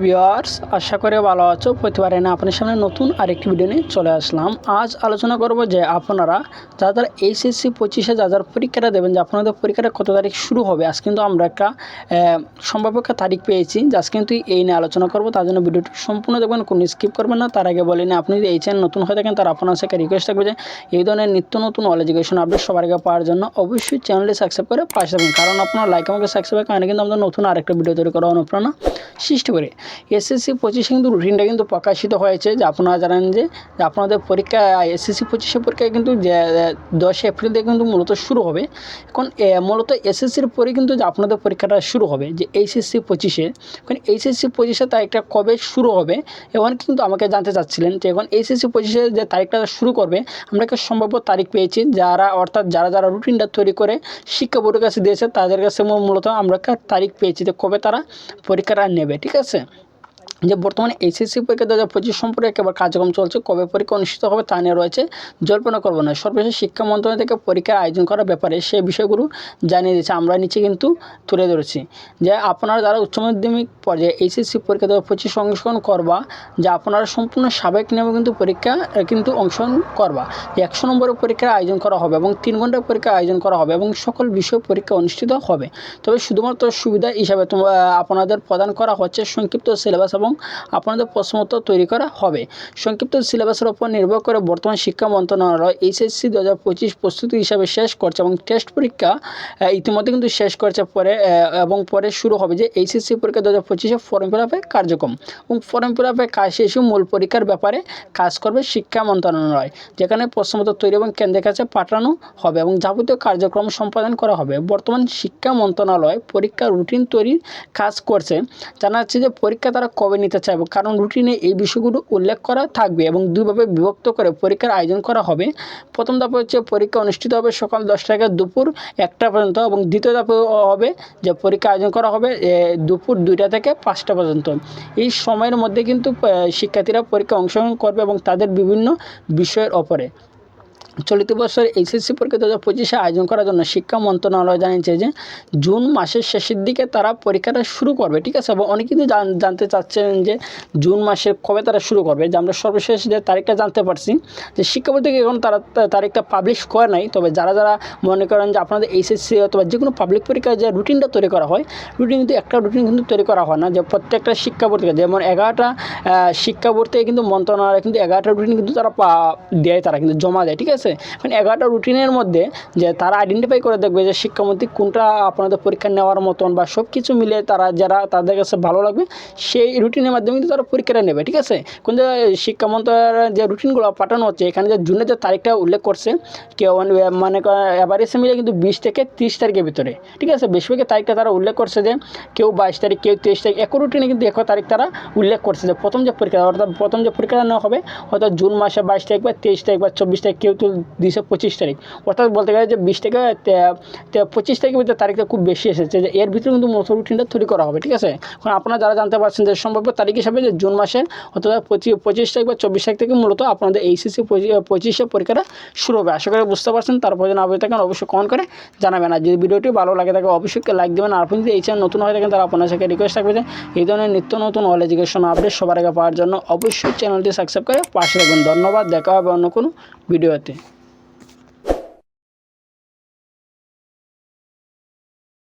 Viewers, আশা করি ভালো আছো। প্রতিবারে না আপনার সামনে নতুন আরেকটি ভিডিও নিয়ে চলে আসলাম। আজ আলোচনা করব যে আপনারা যারা এইচএসসি 25-এ যারা পরীক্ষাটা দেবেন, যে আপনাদের পরীক্ষাটা কত তারিখ শুরু হবে। আজ কিন্তু আমরা একটা সম্ভাব্য তারিখ পেয়েছি, আজ কিন্তু এই নিয়ে আলোচনা করব। তার জন্য ভিডিওটি সম্পূর্ণ দেখবেন, কোনো স্কিপ করবেন না। তার আগে বলি না, আপনি যদি এই চ্যানেল নতুন হয়ে থাকেন তার আপনার সাথে রিকোয়েস্ট থাকবে যে এই ধরনের নিত্য নতুন অল এডুকেশন আপডেট সবার আগে পাওয়ার জন্য অবশ্যই চ্যানেলটি সাবস্ক্রাইব করে পাশে থাকবেন। কারণ আপনার লাইক আমাকে সাবস্ক্রাইব কারণে কিন্তু আমাদের নতুন আরেকটা ভিডিও তৈরি করার অনুপ্রেরণা সৃষ্টি করে। এসএসসি 25 কিন্তু রুটিনটা কিন্তু প্রকাশিত হয়েছে, যে আপনারা জানেন যে আপনাদের পরীক্ষা এসএসসি 25-এর পরীক্ষা কিন্তু 10 এপ্রিল থেকে কিন্তু মূলত শুরু হবে। এখন মূলত এসএসসির পরে কিন্তু যে আপনাদের পরীক্ষাটা শুরু হবে, যে এইচএসসি 25-এ। এখন এইচএসসি 25-এ তারিখটা কবে শুরু হবে এবং কিন্তু আমাকে জানতে চাচ্ছিলেন যে এখন এইচএসসি 25-এ যে তারিখটা শুরু করবে, আমরা একটা সম্ভাব্য তারিখ পেয়েছি। যারা রুটিনটা তৈরি করে শিক্ষা বোর্ডের কাছে দিয়েছে তাদের কাছে মূলত আমরা একটা তারিখ পেয়েছি যে কবে তারা পরীক্ষাটা নেবে। ঠিক আছে, যে বর্তমানে এইচএসসি পরীক্ষা 2025 সম্পর্কে একেবারে কার্যক্রম চলছে, কবে পরীক্ষা অনুষ্ঠিত হবে তা নিয়ে রয়েছে জল্পনা করবো না। সর্বশেষ শিক্ষা মন্ত্রণালয় থেকে পরীক্ষার আয়োজন করার ব্যাপারে সেই বিষয়গুলো জানিয়ে দিয়েছে, আমরা নিচে কিন্তু তুলে ধরেছি। যে আপনারা যারা উচ্চ মাধ্যমিক পর্যায়ে এইচএসসি পরীক্ষা 2025 অংশগ্রহণ করবা, যে আপনারা সম্পূর্ণ স্বাভাবিক নিয়মে কিন্তু পরীক্ষা কিন্তু অংশগ্রহণ করবা। যে 100 নম্বরের পরীক্ষার আয়োজন করা হবে এবং 3 ঘন্টার পরীক্ষার আয়োজন করা হবে এবং সকল বিষয় পরীক্ষা অনুষ্ঠিত হবে। তবে শুধুমাত্র সুবিধা হিসাবে আপনাদের প্রদান করা হচ্ছে সংক্ষিপ্ত সিলেবাস এবং আপনাদের প্রশ্নোত্তর তৈরি করা হবে। সংক্ষিপ্ত সিলেবাসের উপর নির্ভর করে বর্তমান শিক্ষা মন্ত্রণালয় এইচএসসি 2025 প্রস্তুতি হিসাবে শেষ করছে এবং টেস্ট পরীক্ষা ইতিমধ্যে কিন্তু শেষ করছে পরে শুরু হবে যে এইচএসসি পরীক্ষা 2025-এ ফর্ম ফিল আপের কার্যক্রম এবং ফর্ম ফিল আপের কাজ শেষে মূল পরীক্ষার ব্যাপারে কাজ করবে শিক্ষা মন্ত্রণালয়, যেখানে প্রশ্নোত্তর তৈরি এবং কেন্দ্রের কাছে পাঠানো হবে এবং যাবতীয় কার্যক্রম সম্পাদন করা হবে। বর্তমান শিক্ষা মন্ত্রণালয় পরীক্ষার রুটিন তৈরির কাজ করছে। জানা যাচ্ছে যে পরীক্ষা তারা কবে নিতে চাইবে, কারণ রুটিনে এই বিষয়গুলো উল্লেখ করা থাকবে এবং দুইভাবে বিভক্ত করে পরীক্ষার আয়োজন করা হবে। প্রথম ধাপে হচ্ছে পরীক্ষা অনুষ্ঠিত হবে সকাল 10টা থেকে দুপুর 1টা পর্যন্ত এবং দ্বিতীয় ধাপে হবে যে পরীক্ষা আয়োজন করা হবে দুপুর 2টা থেকে 5টা পর্যন্ত। এই সময়ের মধ্যে কিন্তু শিক্ষার্থীরা পরীক্ষা অংশগ্রহণ করবে এবং তাদের বিভিন্ন বিষয়ের ওপরে। চলিত বছর এইচএসসি পরীক্ষা 2025-এ আয়োজন করার জন্য শিক্ষা মন্ত্রণালয় জানিয়েছে যে জুন মাসের শেষের দিকে তারা পরীক্ষাটা শুরু করবে। ঠিক আছে, এবং অনেকে কিন্তু জানতে চাচ্ছেন যে জুন মাসের কবে তারা শুরু করবে। যে আমরা সর্বশেষ যে তারিখটা জানতে পারছি যে শিক্ষা বোর্ড থেকে এখন তারা তারিখটা পাবলিশ করে নাই। তবে যারা মনে করেন যে আপনাদের এইচএসসি অথবা যে কোনো পাবলিক পরীক্ষায় যে রুটিনটা তৈরি করা হয়, একটা রুটিন কিন্তু তৈরি করা হয় না। যে প্রত্যেকটা শিক্ষা বোর্ড থেকে, যেমন 11টা শিক্ষা বোর্ড থেকে কিন্তু মন্ত্রণালয় কিন্তু 11টা রুটিন কিন্তু তারা দেয়, তারা কিন্তু জমা দেয়। ঠিক আছে, মানে 11টা রুটিনের মধ্যে যে তারা আইডেন্টিফাই করে দেখবে যে শিক্ষামন্ত্রী কোনটা আপনাদের পরীক্ষা নেওয়ার মতন বা সব কিছু মিলে তাদের কাছে ভালো লাগবে, সেই রুটিনের মাধ্যমে কিন্তু তারা পরীক্ষাটা নেবে। ঠিক আছে, কিন্তু শিক্ষা মন্ত্রণালয়ের যে রুটিনগুলো পাঠানো হচ্ছে, এখানে যে জুনের যে তারিখটা উল্লেখ করছে, কেউ মানে এবার এসে মিলে কিন্তু 20 থেকে 30 তারিখের ভিতরে। ঠিক আছে, বেশিরভাগের তারিখটা তারা উল্লেখ করছে যে কেউ 22 তারিখ, কেউ 23 তারিখ, এক রুটিনে কিন্তু এক তারিখ তারা উল্লেখ করছে যে প্রথম যে পরীক্ষা নেওয়া হবে হয়তো জুন মাসে 22 তারিখ বা 23 তারিখ বা 24 তারিখ, কেউ তো 25 তারিখ। অর্থাৎ বলতে গেলে যে 20 থেকে 25 তারিখের ভিতরে তারিখটা খুব বেশি এসেছে, যে এর ভিতরে কিন্তু মতো রুটিনটা তৈরি করা হবে। ঠিক আছে, এখন আপনারা যারা জানতে পারছেন যে সম্ভাব্য তারিখ হিসাবে যে জুন মাসের অথবা 25 তারিখ বা 24 তারিখ থেকে মূলত আপনাদের এইচএসসি 25-এর পরীক্ষাটা শুরু হবে। আশা করি বুঝতে পারছেন। তারপর যেন আপনি থাকেন অবশ্যই কমেন্ট করে জানাবেন। আর যদি ভিডিওটি ভালো লাগে থাকে অবশ্যই লাইক দেবেন। আর আপনি যদি এই চ্যানেল নতুন হয়ে থাকেন তারা আপনার সাথে রিকোয়েস্ট থাকবে যে এই ধরনের নিত্য নতুন অল এডুকেশন আপডেট সবার আগে পাওয়ার জন্য অবশ্যই চ্যানেলটি সাবস্ক্রাইব করে পাশে থাকবেন। ধন্যবাদ, দেখা হবে অন্য কোনো ভিডিওতে।